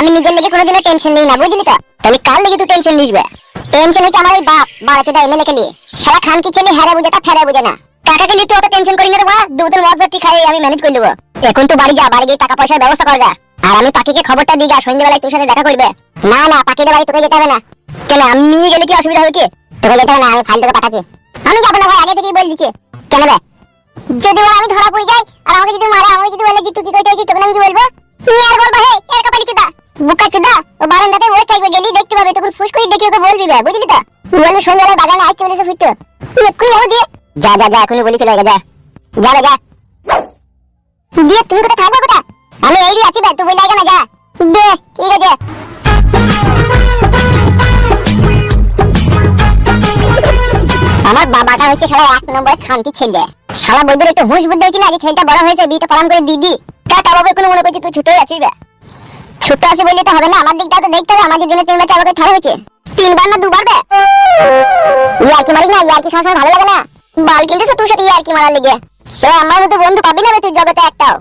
আমি নিজের লেগে কোনোদিনও টেনশন নিই না, বুঝলি তো? তাহলে কার লেগে তুই টেনশন নিসবে? টেনশন হচ্ছে আমার এই বাপ বাড়াতে দেয় এমএলএ কে নিয়ে। শালা খান কি ছেলে হ্যারে বুঝে তা ফেরে বুঝে না। কাকাকে নিয়ে তুই অত টেনশন করি না রে বাবা, দুধের মদ ভর্তি খাই আমি ম্যানেজ করে নেবো। এখন তো বাড়ি যা, বাড়ি গিয়ে টাকা পয়সার ব্যবস্থা কর গা। আর আমি পাখিকে খবরটা দিই গা, সন্ধ্যাবেলায় তোর সাথে দেখা করবে। না না, পাখিদের বাড়ি তোকে যেতে হবে না। কেন, আমি গেলে কি অসুবিধা হবে কি? তোকে যেতে হবে না, আমি ফাইল তোকে পাঠাচ্ছি। আমি যাবো না ভাই, আগে থেকেই বলে দিচ্ছি। কেন বে? যদি বল আমি ধরা পড়ে যাই আর আমাকে যদি মারে, আমাকে যদি বলে যে তুই কি কইতে হইছিস, তখন আমি কি বলবো? তুই আর বলবো হে এর কপালি চুদা বুকা চুদা, ও বারান্দাতে বসে থাকবে, গেলি দেখতে পাবে, তখন ফুস করে দেখি ওকে বলবি বে, বুঝলি তো? তুই বলবি সন্ধ্যাবেলায় বাগানে আসতে বলেছে ফুটতো, তুই এক্ষুনি যাবো দিয়ে। যা যা যা, এখনই বলি চলে যা, যাবে যা দিয়ে। তুমি কোথায় থাকবো কোথায়? আমি এই আছি বে, তুই বলে আগে না, যা। বেশ ঠিক আছে। আমার বাবাটা হচ্ছে শালা এক নম্বরের খানকি ছেলে। শালা বৈদ্যুর একটু হুঁশ বুদ্ধি হয়েছিল, আগে ছেলেটা বড় হয়েছে, বিয়েটা পালন করে দিদি। কাকা বাবা কোনো মনে করছি তুই ছোটই আছিস বে। ছোট আছি বললে তো হবে না, আমার দিকটাও তো দেখতে হবে। আমাদের দিনে 3 বার 4 বার ছাড়া হয়েছে, 3 বার না 2 বার বে। ইয়ার্কি মারিস না, ইয়ার্কি সবসময় ভালো লাগে না। বাল কিনতেছে তোর সাথে ইয়ার্কি মারার লেগে। সে আমার মতো বন্ধু পাবি না বে তুই জগতে একটাও।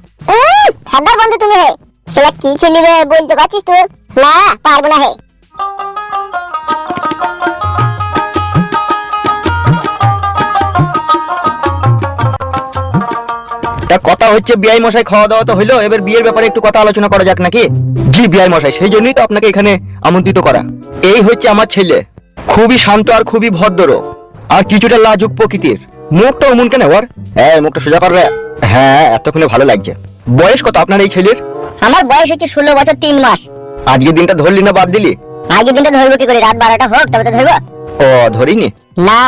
ফাদার বন্ধু তুমি হে। সেটা কি ছেলে বে বলতে পারছিস তুই? না পারবো না হে। কথা হচ্ছে বিআই মশাই, খাওয়া দাওয়া তো হইলো, এবার বিয়ের ব্যাপারে একটু কথা আলোচনা করা যাক নাকি? জি বিআই মশাই, সেই জন্যই তো আপনাকে এখানে আমন্ত্রিত করা। এই হচ্ছে আমার ছেলে, খুবই শান্ত আর খুবই ভদ্র আর কিছুটা লাজুক প্রকৃতির। মুখটা অমন কেন ওর? হ্যাঁ মুখটা সোজা করবে। হ্যাঁ এতক্ষণে ভালো লাগছে। বয়স কত আপনার এই ছেলের? আমার বয়স হচ্ছে 16 বছর 3 মাস। আজকের দিনটা ধরলি না বাদ দিলি? আজকের দিনটা ধরবো কি করে? রাত 12টা হোক তবে তো ধরবো। ও ধরিনি না।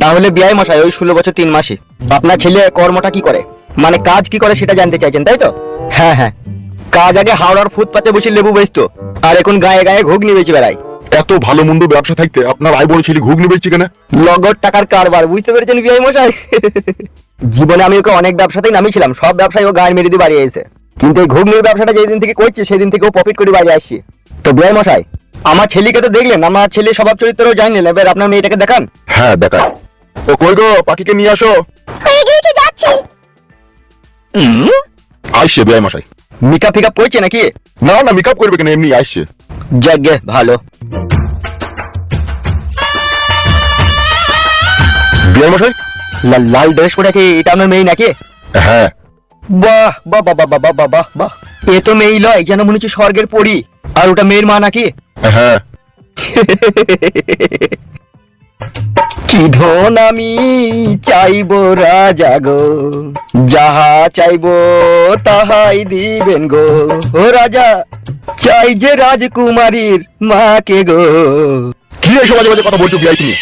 তাহলে বিআই মশাই ওই 16 বছর 3 মাসই। আপনার ছেলে কর্মটা কি করে, মানে কাজ কি করে সেটা জানতে চাইছেন তাই তো? হ্যাঁ হ্যাঁ, কাজ আগে হাওড়ার ফুটপাতে বসে লেবু বেচতো, আর এখন গায়ে গায়ে ঘুগনি বেচে বেড়ায়। এত ভালো মন্দ ব্যবসা থাকতে আপনার ভাই বোন ছেলে ঘুগনি বেচছে কেন? লগর টাকার কারবার, বুঝতে পেরেছেন বিআই মশাই? জীবনে আমি ওকে অনেক ব্যবসাতেই নামিয়েছিলাম, সব ব্যবসায় ও গায়ে মেরে দিয়ে বাড়ি এসেছে, কিন্তু এই ঘুগনির ব্যবসাটা যেদিন থেকে করছে সেদিন থেকে ও প্রফিট করে বাইরে আসছে। তো বিআই মশাই, আমার ছেলেকে তো দেখলেন, আমার ছেলে স্বভাব চরিত্রও জানলেন, এবার আপনার মেয়েটাকে দেখান। হ্যাঁ দেখায়। ও কই গো, পাখিকে নিয়ে আসো। হয়ে গিয়েছে, যাচ্ছি। আসছে বিআই মশাই। মেকআপ ফিকআপ করছে নাকি? না না, মেকআপ করবে কেন, এমনি আসছে। যাগে ভালো। বিআই মশাই, লাল ড্রেস পরে আছে, এটা আপনার মেয়ে নাকি? হ্যাঁ। বাহ বাহ বাহ বাহ বাহ বাহ বাহ বাহ, এ তো মেয়ে লয়, যেন মনে হচ্ছে স্বর্গের পরী। আর ওটা মেয়ের মা নাকি? হ্যাঁ। কি ধন আমি চাইবো রাজা গো, যাহা চাইবো তাহাই দিবেন গো। ও রাজা চাই যে রাজকুমারীর মাকে গো। কি এসব বাজে বাজে কথা বলছো বিআই তুমি?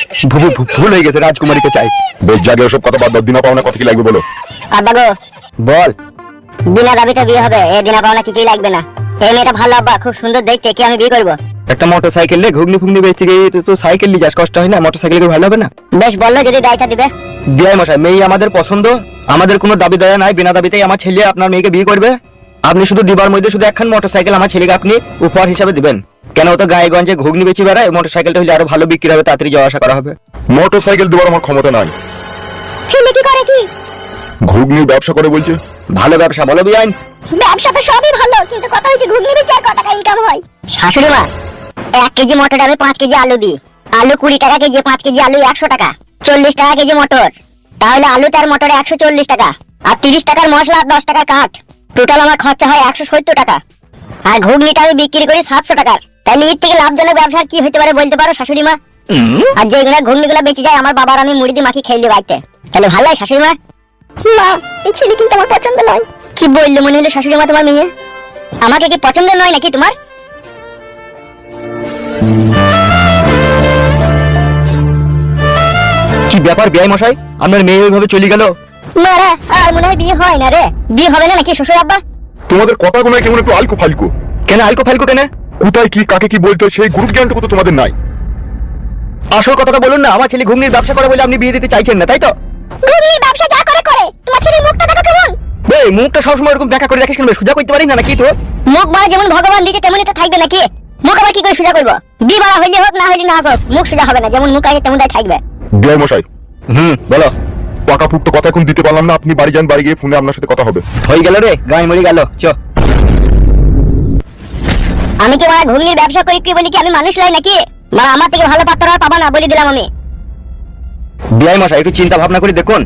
ভুল হয়ে গেছে, রাজকুমারীকে চাই। বেশ জাগে ওসব কথা বাদ দাও, দিনা পাওনা কত কি লাগবে বলো। আব্বা গো, বল। বিনা দাবিতে বিয়ে হবে, এ দিনা পাওনা কিছুই লাগবে না। এই মেয়েটা ভালো আব্বা, খুব সুন্দর দেখতে, কি আমি বিয়ে করবো? একটা মোটর সাইকেল লে ঘুগনি ফুগনি বেচতে গিয়ে তো সাইকেল নিয়ে যাস, কষ্ট হয় না? মোটর সাইকেল ভালো হবে না? বেশ বললো যদি দায়িত্ব দিবে। বিআই মশাই, মেয়ে আমাদের পছন্দ, আমাদের কোনো দাবি দয়া নাই, বিনা দাবিতেই আমার ছেলে আপনার মেয়েকে বিয়ে করবে। আপনি শুধু দিবার মধ্যে শুধু একখান মোটর সাইকেল আমার ছেলেকে আপনি উপহার হিসাবে দিবেন। কেন, ও তো গায়ে গঞ্জে ঘুগনি বেচি বেড়ায়, মোটর সাইকেলটা হলে আরো ভালো বিক্রি হবে, তাড়াতাড়ি যাওয়া আসা করা হবে। মোটর সাইকেল দেওয়ার আমার ক্ষমতা নাই। ছেলে কি করে কি? ঘুগনির ব্যবসা করে বলছে। ভালো ব্যবসা বলো বিআইন। ব্যবসা তো সবই ভালো, কিন্তু কথা হচ্ছে ঘুগনি বেচে আর কত টাকা ইনকাম হয়? শাশুড়ি মা, 1 কেজি মটর ডালে 5 কেজি আলু দিই। আলু 20 টাকা কেজি, 5 কেজি আলু 100 টাকা, 40 টাকা কেজি মটর। তাহলে আলু তার মটরে 140 টাকা, আর 30 টাকার মশলা আর 10 টাকার কাঠ, টোটাল আমার খরচা হয় 170 টাকা। আর ঘুগনিটা আমি বিক্রি করি 700 টাকার। তাহলে এর থেকে লাভজনক ব্যবসা কি হতে পারে বলতে পারো শাশুড়ি মা? আর যেগুলো ঘুগনিগুলো বেঁচে যায় আমার বাবার আমি মুড়ি দিয়ে মাখি খেয়ে বাড়িতে, তাহলে ভালো হয় শাশুড়ি মা? মা, এই ছেলে কিন্তু আমার পছন্দ নয়। কি বললে মনে হলো শাশুড়ি মা তোমার মেয়ে? আমাকে কি পছন্দ নয় নাকি তোমার? কি ব্যাপার বিআই মশাই, আপনার মেয়ে ওইভাবে চলে গেল? মারা, আর মনে হয় বিয়ে হয় না রে। বিয়ে হবে না নাকি শ্বশুর আব্বা? তোমাদের কথাগুলো কেমন একটু আলকো ফালকো। কেন আলকো ফালকো কেন? কোথায় কি কাকে কি বলতে হয় সেই গ্রুপ জ্ঞানটুকু তো তোমাদের নাই। আসল কথাটা বলুন না, আমার ছেলে ঘুগনির ব্যবসা করে বলে আপনি বিয়ে দিতে চাইছেন না তাই তো? ঘুগনির ব্যবসা যা করে করে, তোমার ছেলের মুখটা দেখো কেমন। এই মুখটা সবসময় এরকম দেখা করে রাখিস কেন? সোজা করতে পারি না নাকি তো? মুখ মানে যেমন ভগবান দিতে তেমনই তো থাকবে নাকি? মুখ আবার কি করে সোজা করবো? বিয়ে বাড়া হইলে হোক না হইলে না হোক, মুখ সোজা হবে না, যেমন মুখ আছে তেমনটাই থাকবে। বিআই মশাই, বলো। পাকা পুক্ত কথা এখন দিতে পারলাম না, আপনি বাড়ি যান, বাড়ি গিয়ে ফোনে আপনার সাথে কথা হবে। হয়ে গেল রে, গায়ে মরে গেল। চ আমি কি মারা ঘুগনির ব্যবসা করি কি বলি কি আমি মানুষ লাই নাকি? মা আমার থেকে ভালো পাত্র আর পাবা না বলে দিলাম আমি। বিআই মশাই একটু চিন্তা ভাবনা করে দেখুন,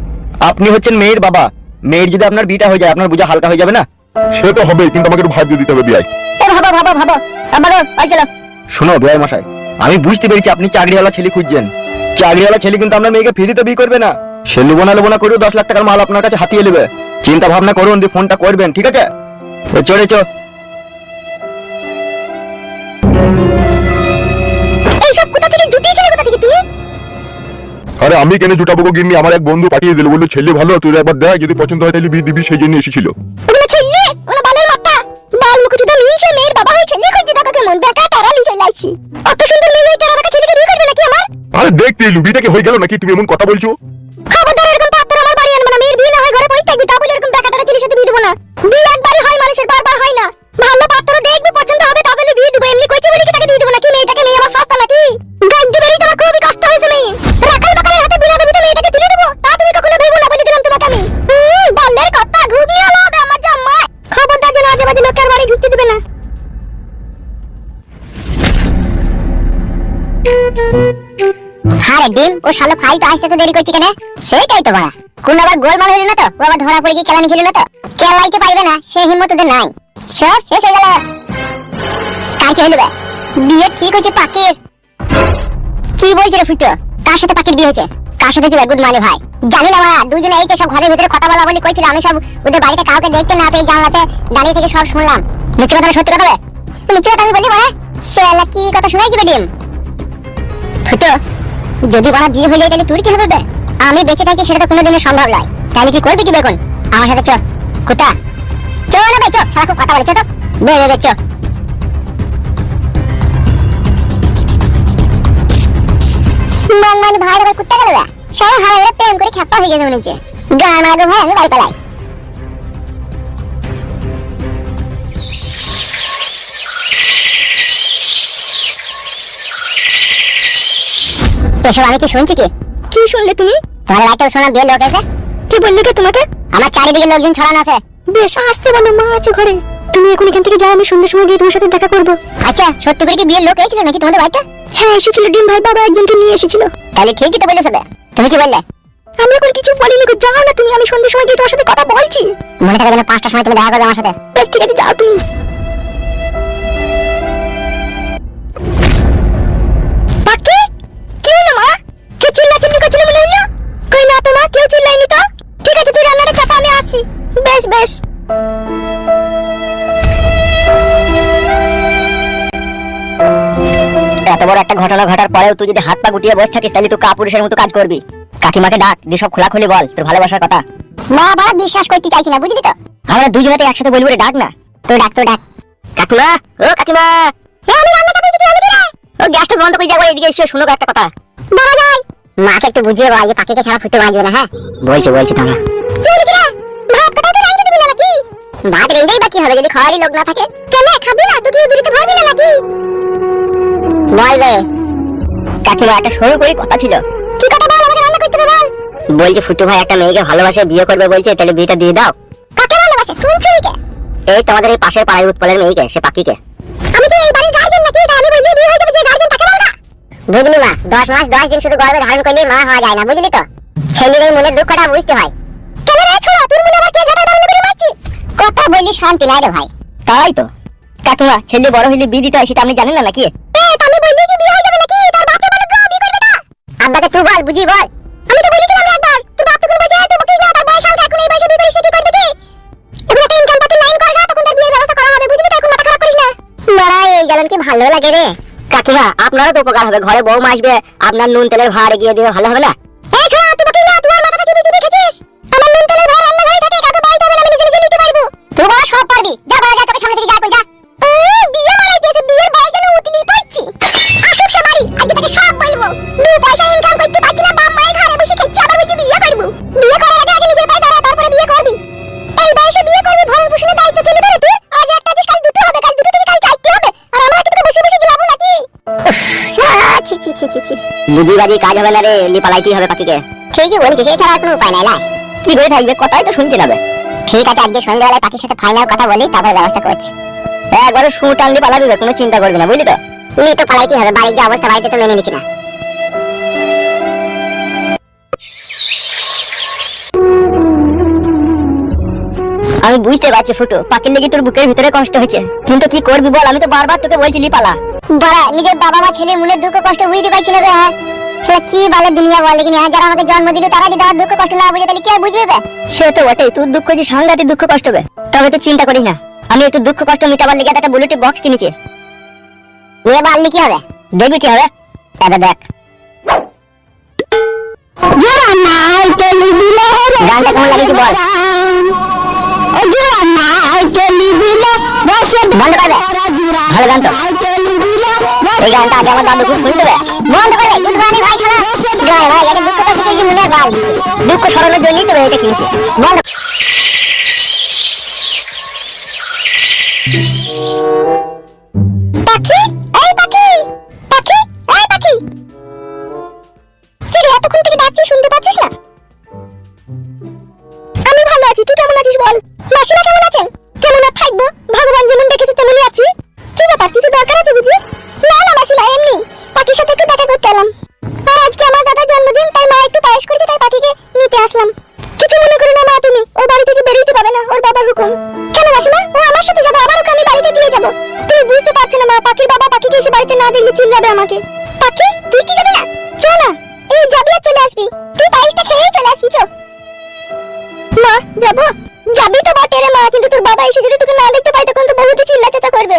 আপনি হচ্ছেন মেয়ের বাবা, মেয়ের যদি আপনার বিটা হয়ে যায় আপনার বোঝা হালকা হয়ে যাবে না? সে তো হবে, কিন্তু আমাকে একটু ভাব দিয়ে দিতে হবে বিয়াই। এ ভাবো ভাবো ভাবো আমারও ওই চলো। শোনো বিআই মশাই, আমি বুঝতে পেরেছি আপনি চাকরিওয়ালা ছেলে খুঁজছেন। চাকরিওয়ালা ছেলে কিন্তু আপনার মেয়েকে ফ্রিতে বিয়ে করবে না, সে লোবনা করেও 10 লাখ টাকার মাল আপনার কাছে হাতিয়ে নেবে। চিন্তা ভাবনা করুন দিয়ে ফোনটা করবেন, ঠিক আছে? তো চলে চো। এইসব কোথা থেকে জুটিয়েছিলে, কোথা থেকে তুই? আরে আমি কেন জুটাবো গো গিন্নি, আমার এক বন্ধু পাঠিয়ে দিল, বললো ছেলে ভালো, তুই একবার দেখ, যদি পছন্দ হয় তাহলে বিয়ে দিবি, সেই জন্য এসেছিল। ওগুলো ছেলে, ওগুলো বালের মাথা, বাল মুখ চুদা মিনছে মেয়ের বাবা হয়ে ছেলে খুঁজছে, দেখো কেমন বেকা তারালি চলে আসছি। অত সুন্দর মেয়ে হয়ে তারা ছেলেকে বিয়ে করবে নাকি আমার? আরে দেখতে এলু, বিয়েটা কি হয়ে গেল নাকি, তুমি এমন কথা বলছো? খবরদার এরকম পাত্র আমার বাড়ি আনবে না, মেয়ের বিয়ে না হয় ঘরে পড়ে থাকবি, তা বলে এরকম বেকা তারা ছেলের সাথে বিয়ে দেবো না। বিয়ে একবারই হয় মানুষের, বারবার হয় না। ভালো পাত্র দেখবি, পছন্দ হবে তা বলে বিয়ে দেবো, এমনি কইছি বলে কি তাকে বিয়ে দেবো নাকি? মেয়েটাকে মেয়ে আমার সস্তা নাকি? গাইড বেরি তোমার খুবই কষ্ট হয়েছে মেয়ে, রাখাল বাকালের হাতে বিনা দেবী মেয়েটাকে তুলে দেবো, তা তুমি কখনো ভেবো না বলে দিলাম তোমাকে আমি। বালের কথা ঘুগনি আলো হবে আমার জামাই, খবরদার যেন আজে বাজে লোকের বাড়ি ঢুকতে দেবে না। হারে ডিম, ও শালো ফাইল তো আসতে তো দেরি করছি কেন? সেটাই তো বড়া, কোন আবার গোলমাল হইল না তো? ও আবার ধরা পড়ে গিয়ে কেলানি খেলি না তো? কেলাইতে পারবে না সে হিম্মত ওদের নাই। সব শেষ হয়ে গেল, কার কি হইল? বিয়ে ঠিক হয়েছে পাকের। কি বলছে রে ফুটো, কার সাথে পাকের বিয়ে হয়েছে? কার সাথে ছিল? গুড মর্নিং ভাই, জানি না বাড়া, দুজনে এই তো সব ঘরের ভিতরে কথা বলা বলি কইছিল, আমি সব ওদের বাড়িতে কাউকে দেখতে না পেয়ে জানলাতে দাঁড়িয়ে থেকে সব শুনলাম। মিথ্যে কথা সত্যি কথা? মিথ্যে কথা আমি বলি বাড়া, শালা কি কথা শোনাইছি ডিম? ফুটো, যদি বড় বিয়ে হয়ে যায় তাহলে তোর কি হবে বে? আমি বেঁচে থাকি সেটা তো কোনোদিনও সম্ভব নয়, তাহলে কি করবি কি বেগুন? আমার সাথে চ, কোথা চ না বে, চ, সারা খুব কথা বলে, চ তো বে বে বে চ। মানে ভাই আবার কুত্তা গেল বে, সারা হারা প্রেম করে খেপা হয়ে গেছে মনে হচ্ছে। গান আগে ভাই আমি বাড়ি পালাই। এসব আমি কি শুনছি? কি শুনলে তুমি? তোমার রাতেও শোনা বিয়ে লোক এসে? কি বললো কে তোমাকে? আমার চারিদিকে লোকজন ছড়ানো আছে। বেশ আসতে বলো, মা আছে ঘরে, তুমি এখন এখান থেকে যাও, আমি সন্ধ্যার সময় গিয়ে তোমার সাথে দেখা করবো। আচ্ছা, সত্যি করে কি বিয়ের লোক এসেছিল নাকি তোমাদের বাড়িতে? হ্যাঁ এসেছিল ডিম ভাই, বাবা একজনকে নিয়ে এসেছিল। তাহলে ঠিকই তো বলেছো। তুমি কি বললে? আমি এখন কিছু বলিনি গো, যাও না তুমি, আমি সন্ধ্যার সময় গিয়ে তোমার সাথে কথা বলছি। মনে থাকে যেন 5টার সময় তুমি দেখা করবে আমার সাথে। বেশ ঠিক আছে, যাও তুমি। পাকি কি হলো মা? কে চিল্লাচিল্লি করছিল মনে হলো? কই না তো মা, কেউ চিল্লাইনি তো। ঠিক আছে তুই রান্নাটা চাপা, আমি আসছি। বেশ বেশ। এত বড় একটা ঘটনা ঘটার পরেও তুই যদি হাত পা গুটিয়ে বসে থাকিস তাহলে তুই কাপুরুষের মতো কাজ করবি। কাকিমাকে ডাক দিয়ে সব খোলাখুলি বল তোর ভালোবাসার কথা। মা বাবা বিশ্বাস করতে চাইছি না, বুঝলি তো? আমরা দুজনেতে একসাথে বলবো রে, ডাক না। তো ডাক তো ডাক। কাকিমা, ও কাকিমা, আমি রান্না চাপাইছি, কি হলো কি রে? ও গ্যাসটা বন্ধ করে যাবো, এদিকে এসে শুনো একটা কথা। বাবা যাই, মাকে একটু বুঝিয়ে বল যে পাখিকে ছাড়া ফুটে বাঁচবে না। হ্যাঁ বলছি তোমরা কি হলো কি রে? ভাত কথা তো রান্না দিবি না নাকি? ভাত রেঁধেই বাকি হবে যদি খাওয়ারই লোক না থাকে। কেন খাবি না? তুই কি দূরিতে ভাববি না নাকি? বলবে কাকিমা, একটা সরু করে কথা ছিল। কি কথা বল, আমাকে রান্না করতে বল। বলছি ফুটু ভাই একটা মেয়েকে ভালোবাসে বিয়ে করবে বলছে, তাহলে বিয়েটা দিয়ে দাও। কাকে ভালোবাসে? কোন ছেলেকে? এই তোমাদের এই পাশের পাড়ায় উৎপলের মেয়েকে, সে পাখিকে। আমি কি এই বাড়ির গার্জেন নাকি? এটা আমি বললি বিয়ে হয়ে যাবে, যে গার্জেন তাকে বলবা। বুঝলি মা, 10 মাস 10 দিন শুধু গর্ভে ধারণ করলে মা হওয়া যায় না, বুঝলি তো? ছেলের এই মনের দুঃখটা বুঝতে হয়। কেন রে ছোড়া, তোর মনে আবার কে ঝাড়াই বাড়ি করে মারছিস? কথা বললি শান্তি নাই রে ভাই। তাই তো কাকিমা, ছেলে বড় হইলে বিয়ে দিতে হয় সেটা আপনি জানেন না নাকি? আমি বললি কি বিয়ে হয়ে যাবে নাকি? তার বাপে বলে বিয়ে করবে না। আব্বাকে তুই বল, বুঝি বল। আমি তো বলেছিলাম একবার, তোর বাপ তো বলছে তুই বকিস না, তার বয়স এখন এই বয়সে বিয়ে করে সে কি করবে কি? এখন একটা ইনকাম পাতি লাইন কর না, তখন তার বিয়ের ব্যবস্থা করা হবে, বুঝলি তো? এখন মাথা খারাপ করিস না। মারা এই গেলেন কি ভালো লাগে রে। কাকিমা আপনারও তো উপকার হবে, ঘরে বউ আসবে, আপনার নুন তেলের ভাড় এগিয়ে দিবে, ভালো হবে না? এই ছোড়া তুই বকিস না, তুই আর মাথাটা চিবি চিবি খেছিস। আমার নুন তেলের ভাড় রান্না ঘরে থাকে, কাউকে বলতে হবে না, আমি নিজে নিজে নিতে পারবো। তুই বড় সব পারবি, যা বাবা যা, তোকে সামনে থেকে যা কোন যা। বিয়ে মারাই দিয়েছে, বিয়ের বয়স যেন উঠলি পাচ্ছি। আসুক সে বাড়ি, আজকে তাকে সব বলবো। 2 পয়সা ইনকাম করতে পারছি না, বাপ মায়ের ঘরে বসে খেয়েছি, আবার বলছি বিয়ে করবো। বিয়ে করার আগে আগে নিজের পায়ে দাঁড়া, তারপরে বিয়ে করবি। এই বয়সে বিয়ে করবি, ভরণ পোষণের দায়িত্ব তুলে দেবে তুই। আজ একটা আছিস, কাল দুটো হবে, কাল দুটো থেকে কাল 4টে হবে, আর আমরা তোকে বসে বসে দিলাম নাকি? ছি ছি ছি ছি ছি, বুঝি বাজি কাজ হবে না রে, লিপালাইতেই হবে পাখিকে। ঠিকই বলেছিস, এছাড়া আর কোনো উপায় নাই। লাই কি করে থাকবে, কথাই তো শুনতে যাবে। ঠিক আছে, আজকে সন্ধ্যাবেলায় পাখির সাথে ফাইনাল কথা বলি, তারপরে ব্যবস্থা করছি। একবারে শু টানলে পালাবি, কোনো চিন্তা করবি না, বুঝলি তো? এই তো পালাইতে হবে, বাড়ির যে অবস্থা, বাড়িতে তো মেনে নিচ্ছি না। আমি বুঝতে পারছি ফুটু, পাখির লেগে তোর বুকের ভিতরে কষ্ট হয়েছে, কিন্তু কি করবি বল? আমি তো বারবার তোকে বলছিলি পালা। বাড়া, নিজের বাবা মা ছেলে মনের দুঃখ কষ্ট বুঝতে পারছি না রে। হ্যাঁ সেটা কি বলে দুনিয়া বলে, কিন্তু যারা আমাকে জন্ম দিল তারা যদি আমার দুঃখ কষ্ট না বুঝে তাহলে কি আর বুঝবে বে? সে তো বটেই, তোর দুঃখ যে সাংঘাতিক দুঃখ কষ্ট হবে। তবে তুই চিন্তা করিস না, আমি একটু দুঃখ কষ্ট মিটাবার লেগে একটা বুলেটের বক্স কিনেছি। এ বাড়লি কি হবে? দেখবি কি হবে, দাদা দেখ। গানটা কেমন লাগেছে বল? বন্ধ করবে, ভালো গান তো। এই গানটা আগে আমার দাদু খুব শুনতে হবে। বন্ধ করবে, দুধ রানি ভাই খানা গায় ভাই, এটা দুঃখ কষ্ট থেকে মনে গাল দিচ্ছে, দুঃখ সরানোর জন্যই তো এটা কিনছে। বন্ধ। পাখি, এই পাখি, পাখি, এই পাখি, কি রে এতক্ষণ থেকে ডাকছি, শুনতে পাচ্ছিস না? আমি ভালো আছি, তুই কেমন আছিস বল? মাসিমা কেমন আছেন? কেমন আর থাকবো, ভগবান যেমন দেখেছে তেমনই আছি। কি ব্যাপার, কিছু দরকার আছে বুঝি? না না মাসিমা, এমনি পাখির সাথে একটু দেখা করতে এলাম। আর আজকে আমার দাদার জন্মদিন, তাই মা একটু পায়েস করেছে, তাই পাখিকে নিতে আসলাম। কিছু মনে করো না মা তুমি, ওর বাড়ি থেকে বেরোতে পাবে না, ওর বাবার হুকুম। কেন মাসিমা, ও আমার সাথে যাবে, আবার ওকে আমি বাড়িতে দিয়ে যাবো। তুই বুঝতে পারছো না মা, পাখির বাবা পাখিকে এসে বাড়িতে না দিলে চিল্লাবে আমাকে। পাখি তুই কি যাবে না? চ না, এই যাবি আর চলে আসবি, তুই পায়েসটা খেয়েই চলে আসবি। চ মা, যাবো। যাবি তো বটে রে মা, কিন্তু তোর বাবা এসে যদি তোকে না দেখতে পায় তখন তো বহুত চিল্লা চেঁচা করবে।